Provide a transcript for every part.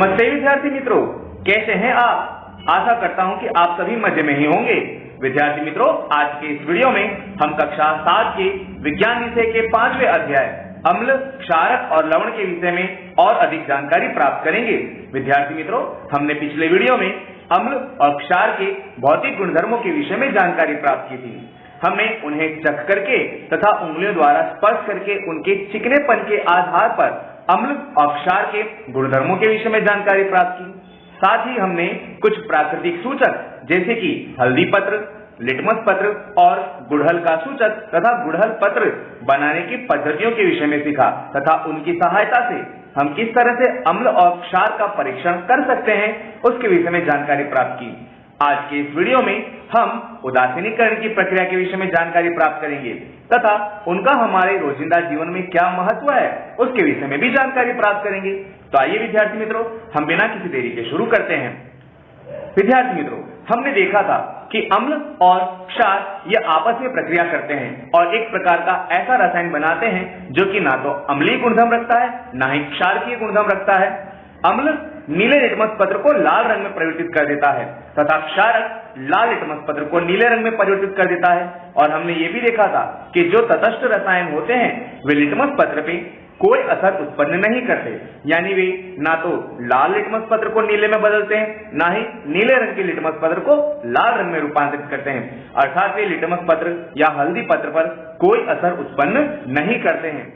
नमस्ते विद्यार्थी मित्रों, कैसे हैं आप। आशा करता हूं कि आप सभी मजे में ही होंगे। विद्यार्थी मित्रों, आज के इस वीडियो में हम कक्षा 7 के विज्ञान विषय के 5वें अध्याय अम्ल, क्षारक और लवण के विषय में और अधिक जानकारी प्राप्त करेंगे। विद्यार्थी मित्रों, हमने पिछले वीडियो में अम्ल और क्षार के भौतिक गुणधर्मों के विषय में जानकारी प्राप्त की थी। हमने उन्हें चख करके तथा उंगलियों द्वारा स्पर्श करके उनके चिकनेपन के आधार पर अम्ल और क्षार के गुणधर्मों के विषय में जानकारी प्राप्त की। साथ ही हमने कुछ प्राकृतिक सूचक जैसे कि हल्दी पत्र, लिटमस पत्र और गुड़हल का सूचक तथा गुड़हल पत्र बनाने की पद्धतियों के विषय में सीखा तथा उनकी सहायता से हम किस तरह से अम्ल और क्षार का परीक्षण कर सकते हैं उसके विषय में जानकारी प्राप्त की। आज के इस वीडियो में हम उदासीनीकरण की प्रक्रिया के विषय में जानकारी प्राप्त करेंगे तथा उनका हमारे रोजिंदा जीवन में क्या महत्व है उसके विषय में भी जानकारी प्राप्त करेंगे। तो आइए विद्यार्थी मित्रों, हम बिना किसी देरी के शुरू करते हैं। विद्यार्थी मित्रों, हमने देखा था कि अम्ल और क्षार ये आपस में प्रक्रिया करते हैं और एक प्रकार का ऐसा रसायन बनाते हैं जो कि ना तो अम्लीय गुणधर्म रखता है ना ही क्षारकीय गुणधर्म रखता है। अम्ल नीले लिटमस पत्र को लाल रंग में परिवर्तित कर देता है तथा क्षारक लाल लिटमस पत्र को नीले रंग में परिवर्तित कर देता है। और हमने ये भी देखा था कि जो तटस्थ रसायन होते हैं वे लिटमस पत्र पे कोई असर उत्पन्न नहीं करते, यानी वे ना तो लाल लिटमस पत्र को नीले में बदलते हैं ना ही नीले रंग के लिटमस पत्र को लाल रंग में रूपांतरित करते हैं, अर्थात वे लिटमस पत्र या हल्दी पत्र पर कोई असर उत्पन्न नहीं करते हैं।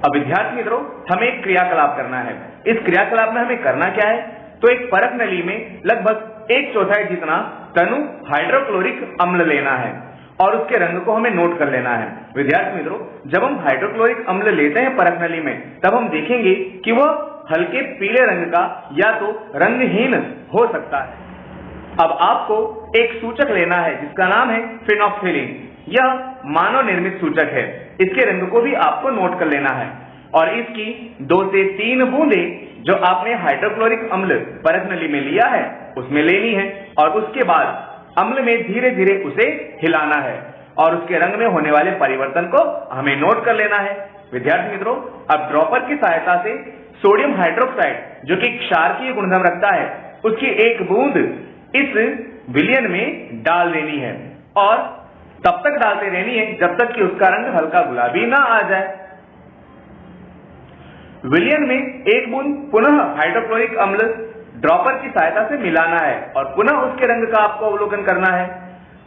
अब विद्यार्थी मित्रों, हमें एक क्रियाकलाप करना है। इस क्रियाकलाप में हमें करना क्या है, तो एक परख नली में लगभग 1/4 जितना तनु हाइड्रोक्लोरिक अम्ल लेना है और उसके रंग को हमें नोट कर लेना है। विद्यार्थी मित्रों, जब हम हाइड्रोक्लोरिक अम्ल लेते हैं परख नली में तब हम देखेंगे कि वह हल्के पीले रंग का या तो रंगहीन हो सकता है। अब आपको एक सूचक लेना है जिसका नाम है फिनोक्सिलिन। यह मानव निर्मित सूचक है। इसके रंग को भी आपको नोट कर लेना है और इसकी 2 से 3 बूंदे जो आपने हाइड्रोक्लोरिक अम्ल परख नली में लिया है उसमें लेनी है और उसके बाद अम्ल में धीरे धीरे उसे हिलाना है और उसके रंग में होने वाले परिवर्तन को हमें नोट कर लेना है। विद्यार्थी मित्रों, अब ड्रॉपर की सहायता से सोडियम हाइड्रोक्साइड जो कि क्षारकीय गुणधर्म रखता है उसकी 1 बूंद इस विलयन में डाल देनी है और तब तक डालते रहनी है जब तक कि उसका रंग हल्का गुलाबी ना आ जाए। विलयन में 1 बूंद पुनः हाइड्रोक्लोरिक अम्ल ड्रॉपर की सहायता से मिलाना है और पुनः उसके रंग का आपको अवलोकन करना है।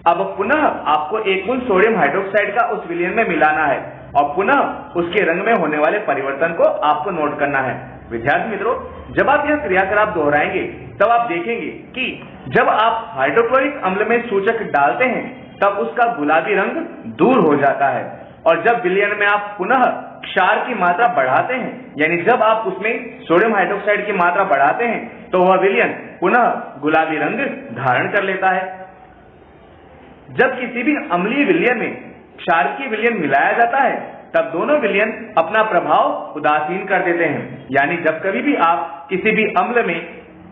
अब पुनः आपको 1 बूंद सोडियम हाइड्रोक्साइड का उस विलयन में मिलाना है और पुनः उसके रंग में होने वाले परिवर्तन को आपको नोट करना है। विद्यार्थी मित्रों, जब आप यह क्रियाकलाप दोहराएंगे तब आप देखेंगे कि जब आप हाइड्रोक्लोरिक अम्ल में सूचक डालते हैं तब उसका गुलाबी रंग दूर हो जाता है और जब विलयन में आप पुनः क्षार की मात्रा बढ़ाते हैं, यानी जब आप उसमें सोडियम हाइड्रोक्साइड की मात्रा बढ़ाते हैं तो वह विलयन पुनः गुलाबी रंग धारण कर लेता है। जब किसी भी अम्लीय विलयन में क्षारकीय विलयन मिलाया जाता है तब दोनों विलयन अपना प्रभाव उदासीन कर देते हैं, यानी जब कभी भी आप किसी भी अम्ल में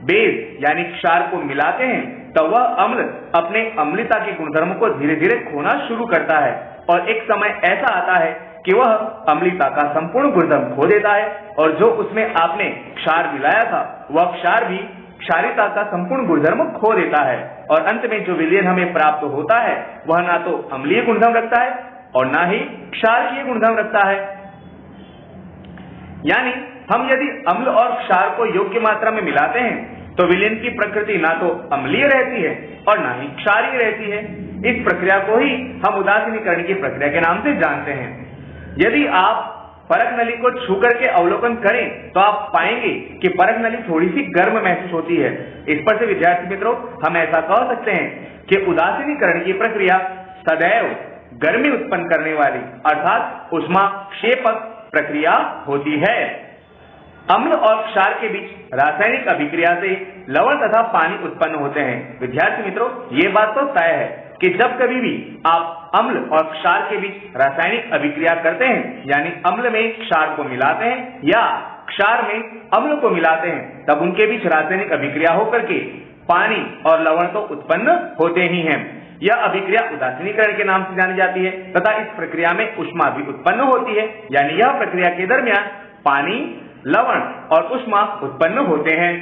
बेस यानी क्षार को मिलाते हैं तो वह अम्ल अपने अम्लता के गुणधर्म को धीरे धीरे खोना शुरू करता है और एक समय ऐसा आता है कि वह अम्लता का संपूर्ण गुणधर्म खो देता है और जो उसमें आपने क्षार मिलाया था वह क्षार भी क्षारीयता का संपूर्ण गुणधर्म खो देता है और अंत में जो विलयन हमें प्राप्त होता है वह ना तो अम्लीय गुणधर्म रखता है और ना ही क्षारकीय गुणधर्म रखता है। यानी हम यदि अम्ल और क्षार को योग्य मात्रा में मिलाते हैं तो विलयन की प्रकृति ना तो अम्लीय रहती है और ना ही क्षारीय रहती है। इस प्रक्रिया को ही हम उदासीनीकरण की प्रक्रिया के नाम से जानते हैं। यदि आप परख नली को छू करके अवलोकन करें तो आप पाएंगे कि परख नली थोड़ी सी गर्म महसूस होती है। इस पर से विद्यार्थी मित्रों, हम ऐसा कह सकते हैं कि उदासीनीकरण की प्रक्रिया सदैव गर्मी उत्पन्न करने वाली अर्थात ऊष्माक्षेपक प्रक्रिया होती है। अम्ल और क्षार के बीच रासायनिक अभिक्रिया से लवण तथा पानी उत्पन्न होते हैं। विद्यार्थी मित्रों, ये बात तो तय है कि जब कभी भी आप अम्ल और क्षार के बीच रासायनिक अभिक्रिया करते हैं, यानी अम्ल में क्षार को मिलाते हैं या क्षार में अम्ल को मिलाते हैं, तब उनके बीच रासायनिक अभिक्रिया होकर के पानी और लवण तो उत्पन्न होते ही हैं। यह अभिक्रिया उदासीनीकरण के नाम से जानी जाती है तथा इस प्रक्रिया में ऊष्मा भी उत्पन्न होती है, यानी यह प्रक्रिया के दरमियान पानी लवण और ऊष्मा उत्पन्न होते हैं।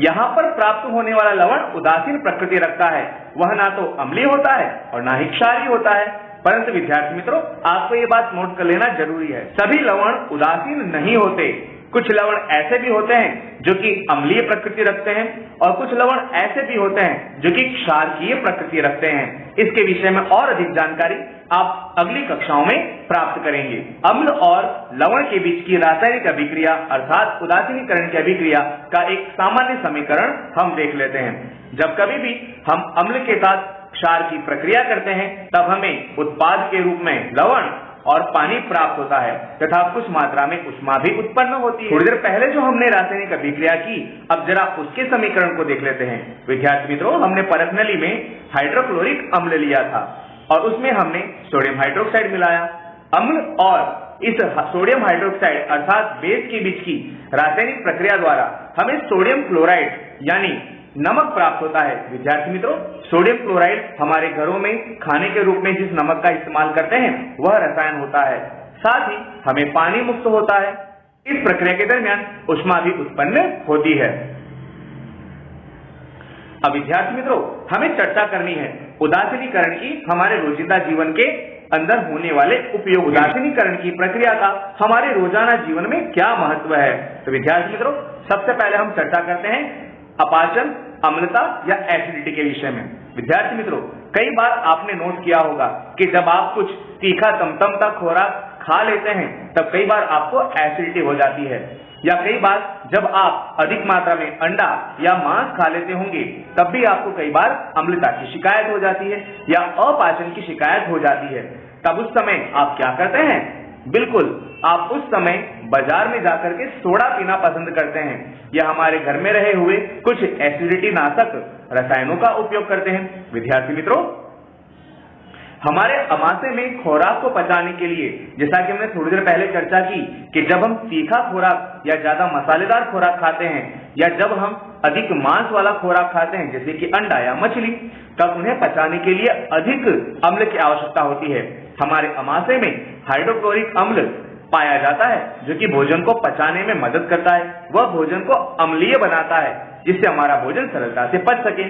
यहाँ पर प्राप्त होने वाला लवण उदासीन प्रकृति रखता है, वह ना तो अम्लीय होता है और ना ही क्षारीय होता है। परंतु विद्यार्थी मित्रों, आपको ये बात नोट कर लेना जरूरी है, सभी लवण उदासीन नहीं होते। कुछ लवण ऐसे भी होते हैं जो कि अम्लीय प्रकृति रखते हैं और कुछ लवण ऐसे भी होते हैं जो कि क्षारकीय प्रकृति रखते हैं। इसके विषय में और अधिक जानकारी आप अगली कक्षाओं में प्राप्त करेंगे। अम्ल और लवण के बीच की रासायनिक अभिक्रिया अर्थात उदासीनीकरण की अभिक्रिया का एक सामान्य समीकरण हम देख लेते हैं। जब कभी भी हम अम्ल के साथ क्षार की प्रक्रिया करते हैं तब हमें उत्पाद के रूप में लवण और पानी प्राप्त होता है तथा कुछ मात्रा में ऊष्मा भी उत्पन्न होती है। थोड़ी देर पहले जो हमने रासायनिक अभिक्रिया की, अब जरा उसके समीकरण को देख लेते हैं। विद्यार्थी मित्रों, हमने परख नली में हाइड्रोक्लोरिक अम्ल लिया था और उसमें हमने सोडियम हाइड्रोक्साइड मिलाया। अम्ल और इस सोडियम हाइड्रोक्साइड अर्थात बेस के बीच की रासायनिक प्रक्रिया द्वारा हमें सोडियम क्लोराइड यानी नमक प्राप्त होता है। विद्यार्थी मित्रों, सोडियम क्लोराइड हमारे घरों में खाने के रूप में जिस नमक का इस्तेमाल करते हैं वह रसायन होता है। साथ ही हमें पानी मुक्त होता है। इस प्रक्रिया के दरमियान ऊष्मा भी उत्पन्न होती है। अब विद्यार्थी मित्रों, हमें चर्चा करनी है उदासीनीकरण की हमारे रोजिंदा जीवन के अंदर होने वाले उपयोग। उदासीनीकरण की प्रक्रिया का हमारे रोजाना जीवन में क्या महत्व है। तो विद्यार्थी मित्रों, सबसे पहले हम चर्चा करते हैं अपाचन, अम्लता या एसिडिटी के विषय में। विद्यार्थी मित्रों, कई बार आपने नोट किया होगा कि जब आप कुछ तीखा तमतमता खोराक खा लेते हैं तब कई बार आपको एसिडिटी हो जाती है, या कई बार जब आप अधिक मात्रा में अंडा या मांस खा लेते होंगे तब भी आपको कई बार अम्लता की शिकायत हो जाती है या अपाचन की शिकायत हो जाती है। तब उस समय आप क्या करते हैं? बिल्कुल, आप उस समय बाजार में जाकर के सोडा पीना पसंद करते हैं या हमारे घर में रहे हुए कुछ एसिडिटी नाशक रसायनों का उपयोग करते हैं। विद्यार्थी मित्रों, हमारे अमाशय में खुराक को पचाने के लिए, जैसा कि हमने थोड़ी देर पहले चर्चा की कि जब हम तीखा खुराक या ज्यादा मसालेदार खुराक खाते हैं या जब हम अधिक मांस वाला खुराक खाते हैं जैसे कि अंडा या मछली, तब उन्हें पचाने के लिए अधिक अम्ल की आवश्यकता होती है। हमारे अमाशय में हाइड्रोक्लोरिक अम्ल पाया जाता है जो कि भोजन को पचाने में मदद करता है। वह भोजन को अम्लीय बनाता है जिससे हमारा भोजन सरलता से पच सके।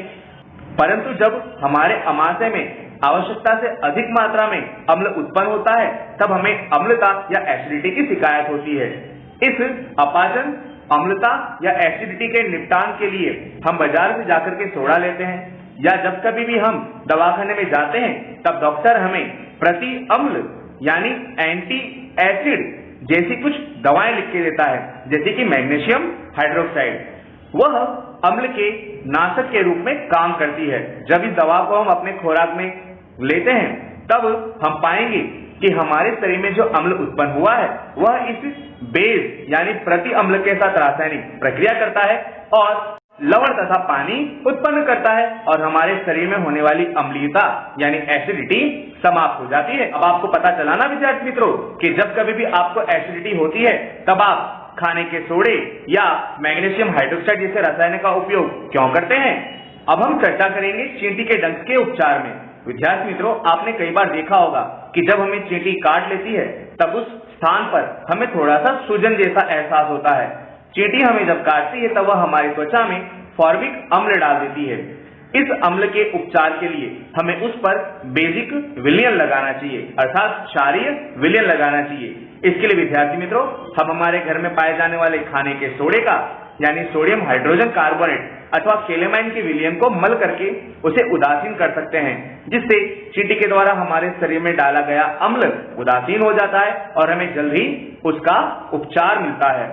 परंतु जब हमारे अमाशय में आवश्यकता से अधिक मात्रा में अम्ल उत्पन्न होता है तब हमें अम्लता या एसिडिटी की शिकायत होती है। इस अपाचन, अम्लता या एसिडिटी के निपटान के लिए हम बाजार से जाकर के सोडा लेते हैं या जब कभी भी हम दवाखाने में जाते हैं तब डॉक्टर हमें प्रति अम्ल यानी एंटी एसिड जैसी कुछ दवाएं लिख के देता है, जैसे कि मैग्नीशियम हाइड्रोक्साइड। वह अम्ल के नाशक के रूप में काम करती है। जब इस दवा को हम अपने खुराक में लेते हैं तब हम पाएंगे कि हमारे शरीर में जो अम्ल उत्पन्न हुआ है वह इस बेस यानी प्रति अम्ल के साथ रासायनिक प्रक्रिया करता है और लवण तथा पानी उत्पन्न करता है और हमारे शरीर में होने वाली अम्लीयता यानी एसिडिटी समाप्त हो जाती है। अब आपको पता चला ना विद्यार्थी मित्रों कि जब कभी भी आपको एसिडिटी होती है तब आप खाने के सोडे या मैग्नीशियम हाइड्रोक्साइड जैसे रसायन का उपयोग क्यों करते हैं। अब हम चर्चा करेंगे चींटी के डंक के उपचार में। विद्यार्थी मित्रों, आपने कई बार देखा होगा कि जब हमें चींटी काट लेती है तब उस स्थान पर हमें थोड़ा सा सूजन जैसा एहसास होता है। चींटी हमें जब काटती है तब वह हमारी त्वचा में फॉर्मिक अम्ल डाल देती है। इस अम्ल के उपचार के लिए हमें उस पर बेसिक विलयन लगाना चाहिए अर्थात क्षारीय विलयन लगाना चाहिए। इसके लिए विद्यार्थी मित्रों, हम हमारे घर में पाए जाने वाले खाने के सोडे का यानी सोडियम हाइड्रोजन कार्बोनेट अथवा केलेमाइन के विलयन को मल करके उसे उदासीन कर सकते हैं, जिससे चींटी के द्वारा हमारे शरीर में डाला गया अम्ल उदासीन हो जाता है और हमें जल्द ही उसका उपचार मिलता है।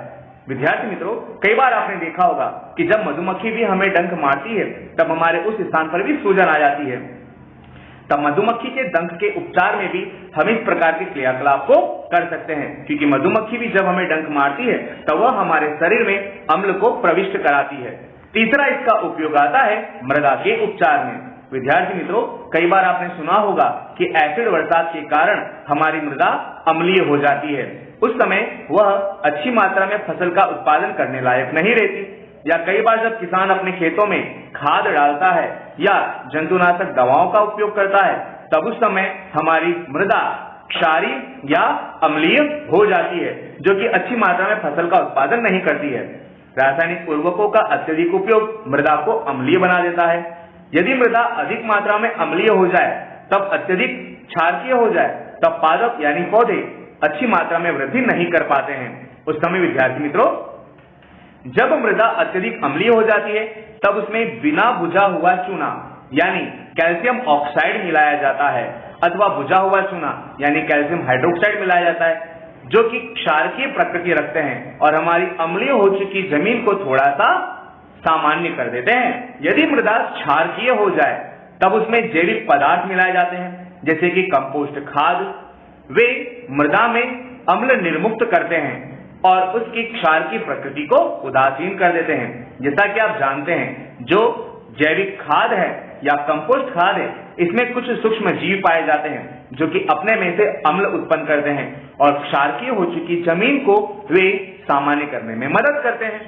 विद्यार्थी मित्रों, कई बार आपने देखा होगा कि जब मधुमक्खी भी हमें डंक मारती है तब हमारे उस स्थान पर भी सूजन आ जाती है। तब मधुमक्खी के डंक के उपचार में भी हम इस प्रकार के क्रियाकलाप को कर सकते हैं, क्योंकि मधुमक्खी भी जब हमें डंक मारती है तब वह हमारे शरीर में अम्ल को प्रविष्ट कराती है। तीसरा इसका उपयोग आता है मृदा के उपचार में। विद्यार्थी मित्रों, कई बार आपने सुना होगा कि एसिड बरसात के कारण हमारी मृदा अम्लीय हो जाती है। उस समय वह अच्छी मात्रा में फसल का उत्पादन करने लायक नहीं रहती, या कई बार जब किसान अपने खेतों में खाद डालता है या जंतुनाशक दवाओं का उपयोग करता है तब उस समय हमारी मृदा क्षारीय या अम्लीय हो जाती है, जो कि अच्छी मात्रा में फसल का उत्पादन नहीं करती है। रासायनिक उर्वरकों का अत्यधिक उपयोग मृदा को अम्लीय बना देता है। यदि मृदा अधिक मात्रा में अम्लीय हो जाए, तब अत्यधिक क्षारकीय हो जाए, तब पादप यानी पौधे अच्छी मात्रा में वृद्धि नहीं कर पाते हैं। उस समय विद्यार्थी मित्रों, जब मृदा अत्यधिक अम्लीय हो जाती है, तब उसमें बिना बुझा हुआ चूना यानी कैल्शियम ऑक्साइड मिलाया जाता है, अथवा बुझा हुआ चूना यानी कैल्शियम हाइड्रोक्साइड मिलाया जाता है, जो कि क्षारकीय प्रकृति रखते हैं और हमारी अम्लीय हो चुकी जमीन को थोड़ा सा सामान्य कर देते हैं। यदि मृदा क्षारकीय हो जाए, तब उसमें जैविक पदार्थ मिलाए जाते हैं, जैसे कि कंपोस्ट खाद। वे मृदा में अम्ल निर्मुक्त करते हैं और उसकी क्षार की प्रकृति को उदासीन कर देते हैं। जैसा कि आप जानते हैं, जो जैविक खाद है या कंपोस्ट खाद है, इसमें कुछ सूक्ष्म जीव पाए जाते हैं जो कि अपने में से अम्ल उत्पन्न करते हैं और क्षारकीय हो चुकी जमीन को वे सामान्य करने में मदद करते हैं।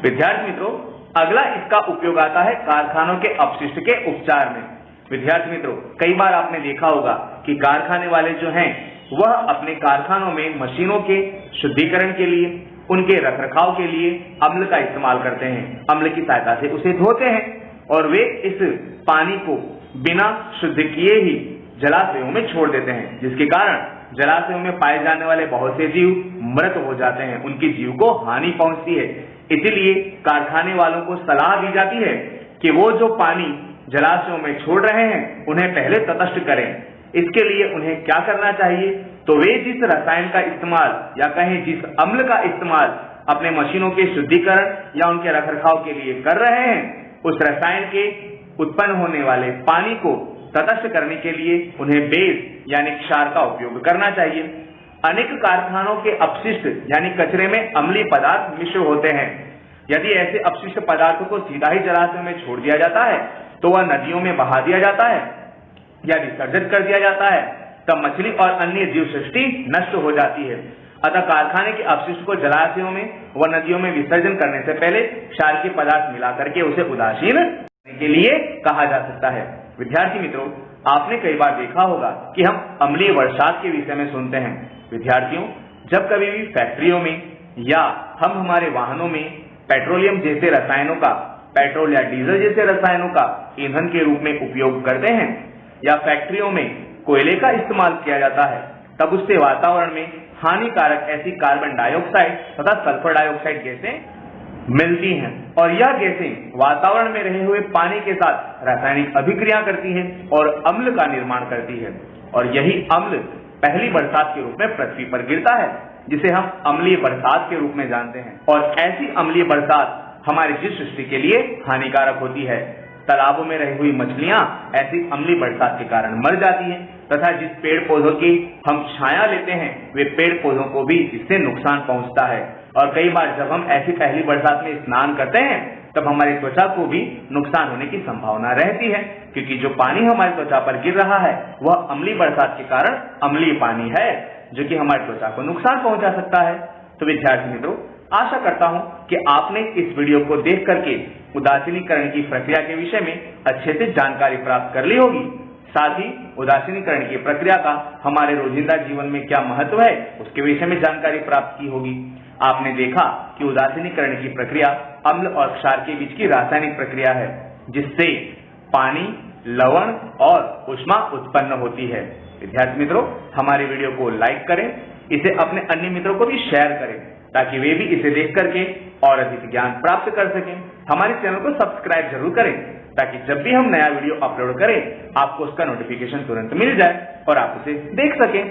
विद्यार्थी मित्रों, अगला इसका उपयोग आता है कारखानों के अपशिष्ट के उपचार में। विद्यार्थी मित्रों, कई बार आपने देखा होगा कि कारखाने वाले जो हैं, वह अपने कारखानों में मशीनों के शुद्धिकरण के लिए, उनके रखरखाव के लिए अम्ल का इस्तेमाल करते हैं। अम्ल की सहायता से उसे धोते हैं और वे इस पानी को बिना शुद्ध किए ही जलाशयों में छोड़ देते हैं, जिसके कारण जलाशयों में पाए जाने वाले बहुत से जीव मृत हो जाते हैं, उनकी जीव को हानि पहुंचती है। इसीलिए कारखाने वालों को सलाह दी जाती है कि वो जो पानी जलाशयों में छोड़ रहे हैं, उन्हें पहले तटस्थ करें। इसके लिए उन्हें क्या करना चाहिए? तो वे जिस रसायन का इस्तेमाल या कहें जिस अम्ल का इस्तेमाल अपने मशीनों के शुद्धिकरण या उनके रखरखाव के लिए कर रहे हैं, उस रसायन के उत्पन्न होने वाले पानी को तटस्थ करने के लिए उन्हें बेस यानी क्षार का उपयोग करना चाहिए। अनेक कारखानों के अपशिष्ट यानी कचरे में अम्लीय पदार्थ मिश्र होते हैं। यदि ऐसे अपशिष्ट पदार्थों को सीधा ही जलाशय में छोड़ दिया जाता है, तो वह नदियों में बहा दिया जाता है या विसर्जित कर दिया जाता है, तब मछली और अन्य जीव सृष्टि नष्ट हो जाती है। अतः कारखाने के अपशिष्ट को जलाशयों में व नदियों में विसर्जन करने से पहले क्षारकीय पदार्थ मिला करके उसे उदासीन करने के लिए कहा जा सकता है। विद्यार्थी मित्रों, आपने कई बार देखा होगा कि हम अम्लीय बरसात के विषय में सुनते हैं। विद्यार्थियों, जब कभी भी फैक्ट्रियों में या हम हमारे वाहनों में पेट्रोलियम जैसे रसायनों का, पेट्रोल या डीजल जैसे रसायनों का ईंधन के रूप में उपयोग करते हैं या फैक्ट्रियों में कोयले का इस्तेमाल किया जाता है, तब उससे वातावरण में हानिकारक ऐसी कार्बन डाइऑक्साइड तथा सल्फर डाइऑक्साइड गैसें मिलती हैं और यह गैसें वातावरण में रहे हुए पानी के साथ रासायनिक अभिक्रिया करती हैं और अम्ल का निर्माण करती है, और यही अम्ल पहली बरसात के रूप में पृथ्वी पर गिरता है, जिसे हम अम्लीय बरसात के रूप में जानते हैं। और ऐसी अम्लीय बरसात हमारी जीव सृष्टि के लिए हानिकारक होती है। तालाबों में रही हुई मछलियां ऐसी अम्लीय बरसात के कारण मर जाती हैं तथा जिस पेड़ पौधों की हम छाया लेते हैं, वे पेड़ पौधों को भी इससे नुकसान पहुंचता है। और कई बार जब हम ऐसी पहली बरसात में स्नान करते हैं, तब हमारी त्वचा को भी नुकसान होने की संभावना रहती है, क्योंकि जो पानी हमारी त्वचा पर गिर रहा है वह अम्लीय बरसात के कारण अम्लीय पानी है, जो कि हमारी त्वचा को नुकसान पहुंचा सकता है। तो विद्यार्थी मित्रों, आशा करता हूं कि आपने इस वीडियो को देख करके उदासीनीकरण की प्रक्रिया के विषय में अच्छे से जानकारी प्राप्त कर ली होगी। साथ ही उदासीनीकरण की प्रक्रिया का हमारे रोजिंदा जीवन में क्या महत्व है, उसके विषय में जानकारी प्राप्त की होगी। आपने देखा कि उदासीनीकरण की प्रक्रिया अम्ल और क्षार के बीच की रासायनिक प्रक्रिया है, जिससे पानी, लवण और ऊष्मा उत्पन्न होती है। विद्यार्थी मित्रों, हमारे वीडियो को लाइक करें, इसे अपने अन्य मित्रों को भी शेयर करें, ताकि वे भी इसे देख करके और अधिक ज्ञान प्राप्त कर सकें। हमारे चैनल को सब्सक्राइब जरूर करें, ताकि जब भी हम नया वीडियो अपलोड करें, आपको उसका नोटिफिकेशन तुरंत मिल जाए और आप उसे देख सकें।